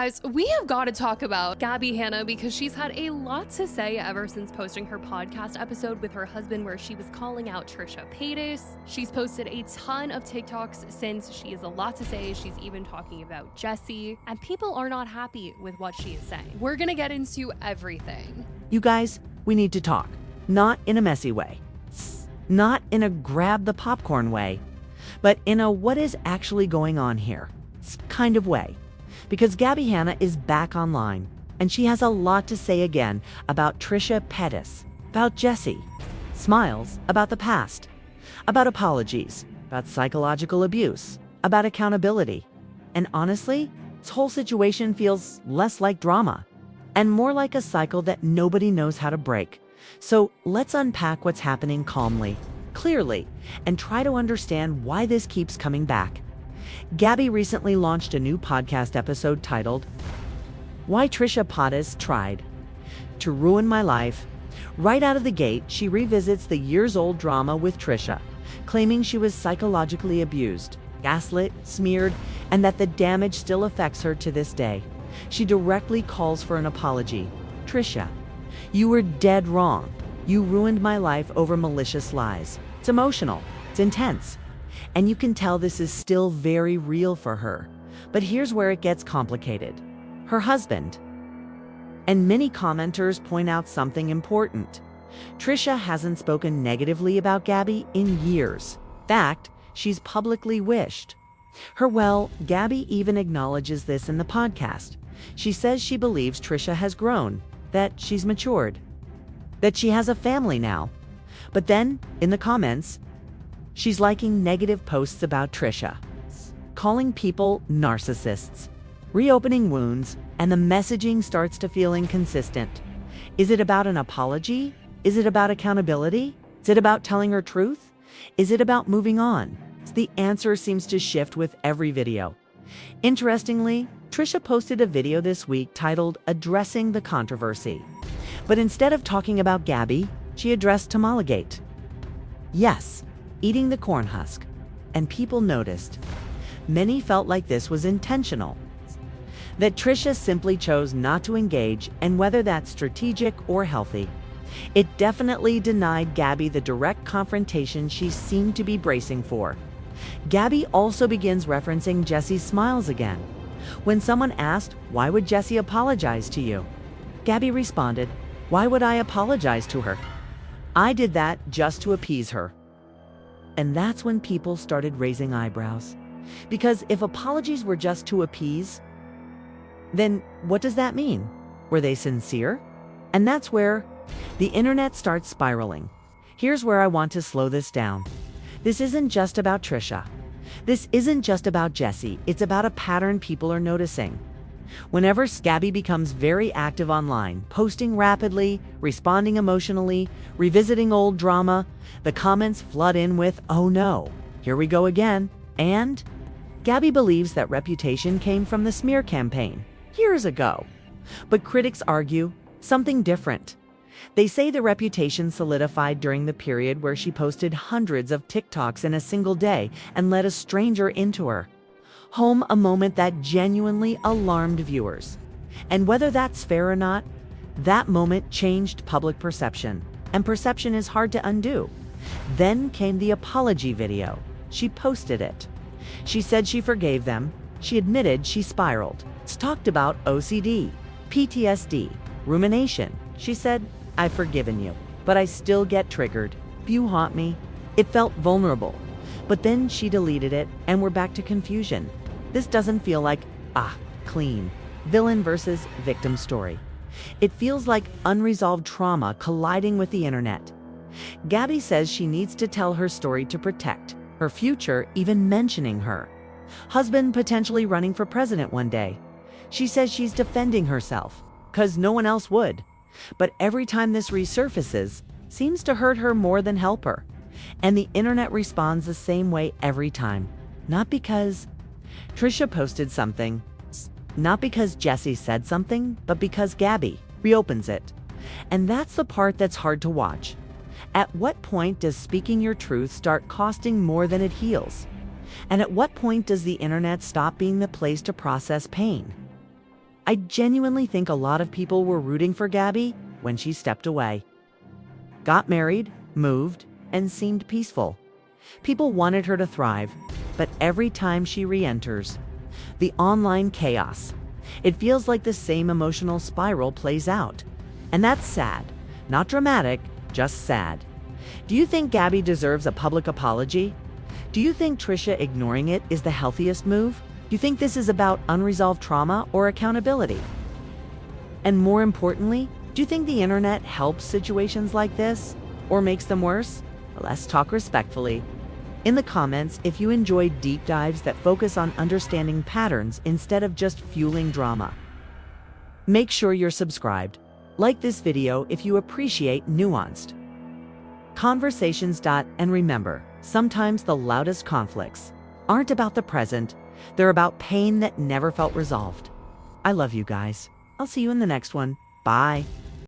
Guys, we have got to talk about Gabbie Hanna because she's had a lot to say ever since posting her podcast episode with her husband where she was calling out Trisha Paytas. She's posted a ton of TikToks since she has a lot to say. She's even talking about Jesse, and people are not happy with what she is saying. We're gonna get into everything. You guys, we need to talk. Not in a messy way. Not in a grab the popcorn way, but in a what is actually going on here kind of way. Because Gabbie Hanna is back online, and she has a lot to say again about Trisha Paytas, about Jesse, smiles about the past, about apologies, about psychological abuse, about accountability. And honestly, this whole situation feels less like drama and more like a cycle that nobody knows how to break. So let's unpack what's happening calmly, clearly, and try to understand why this keeps coming back. Gabbie recently launched a new podcast episode titled, Why Trisha Paytas Tried to Ruin My Life. Right out of the gate, she revisits the years-old drama with Trisha, claiming she was psychologically abused, gaslit, smeared, and that the damage still affects her to this day. She directly calls for an apology. Trisha, you were dead wrong. You ruined my life over malicious lies. It's emotional. It's intense. And you can tell this is still very real for her. But here's where it gets complicated. Her husband. And many commenters point out something important. Trisha hasn't spoken negatively about Gabbie in years. In fact, she's publicly wished. Gabbie even acknowledges this in the podcast. She says she believes Trisha has grown, that she's matured, that she has a family now. But then, in the comments, she's liking negative posts about Trisha, calling people narcissists, reopening wounds, and the messaging starts to feel inconsistent. Is it about an apology? Is it about accountability? Is it about telling her truth? Is it about moving on? The answer seems to shift with every video. Interestingly, Trisha posted a video this week titled Addressing the Controversy. But instead of talking about Gabbie, she addressed Tamalagate. Yes, eating the corn husk. And people noticed. Many felt like this was intentional. That Trisha simply chose not to engage, and whether that's strategic or healthy. It definitely denied Gabbie the direct confrontation she seemed to be bracing for. Gabbie also begins referencing Jesse's smiles again. When someone asked, why would Jesse apologize to you? Gabbie responded, why would I apologize to her? I did that just to appease her. And that's when people started raising eyebrows. Because if apologies were just to appease, then what does that mean? Were they sincere? And that's where the internet starts spiraling. Here's where I want to slow this down. This isn't just about Trisha. This isn't just about Jesse. It's about a pattern people are noticing. Whenever Gabbie becomes very active online, posting rapidly, responding emotionally, revisiting old drama, the comments flood in with, oh no, here we go again. And Gabbie believes that reputation came from the smear campaign years ago. But critics argue something different. They say the reputation solidified during the period where she posted hundreds of TikToks in a single day and let a stranger into her home, a moment that genuinely alarmed viewers. And whether that's fair or not, that moment changed public perception, and perception is hard to undo. Then came the apology video. She posted it. She said she forgave them. She admitted she spiraled. It's talked about OCD, PTSD, rumination. She said, I've forgiven you, but I still get triggered. You haunt me. It felt vulnerable. But then she deleted it, and we're back to confusion. This doesn't feel like, clean, villain versus victim story. It feels like unresolved trauma colliding with the internet. Gabbie says she needs to tell her story to protect her future, even mentioning her husband potentially running for president one day. She says she's defending herself, 'cause no one else would. But every time this resurfaces, seems to hurt her more than help her. And the internet responds the same way every time. Not because Trisha posted something, not because Jesse said something, but because Gabbie reopens it. And that's the part that's hard to watch. At what point does speaking your truth start costing more than it heals? And at what point does the internet stop being the place to process pain? I genuinely think a lot of people were rooting for Gabbie when she stepped away. Got married, moved, and seemed peaceful. People wanted her to thrive, but every time she re-enters, the online chaos, it feels like the same emotional spiral plays out. And that's sad. Not dramatic, just sad. Do you think Gabbie deserves a public apology? Do you think Trisha ignoring it is the healthiest move? Do you think this is about unresolved trauma or accountability? And more importantly, do you think the internet helps situations like this or makes them worse? Let's talk respectfully. In the comments, if you enjoy deep dives that focus on understanding patterns instead of just fueling drama. Make sure you're subscribed. Like this video if you appreciate nuanced conversations. And remember, sometimes the loudest conflicts aren't about the present, they're about pain that never felt resolved. I love you guys. I'll see you in the next one. Bye.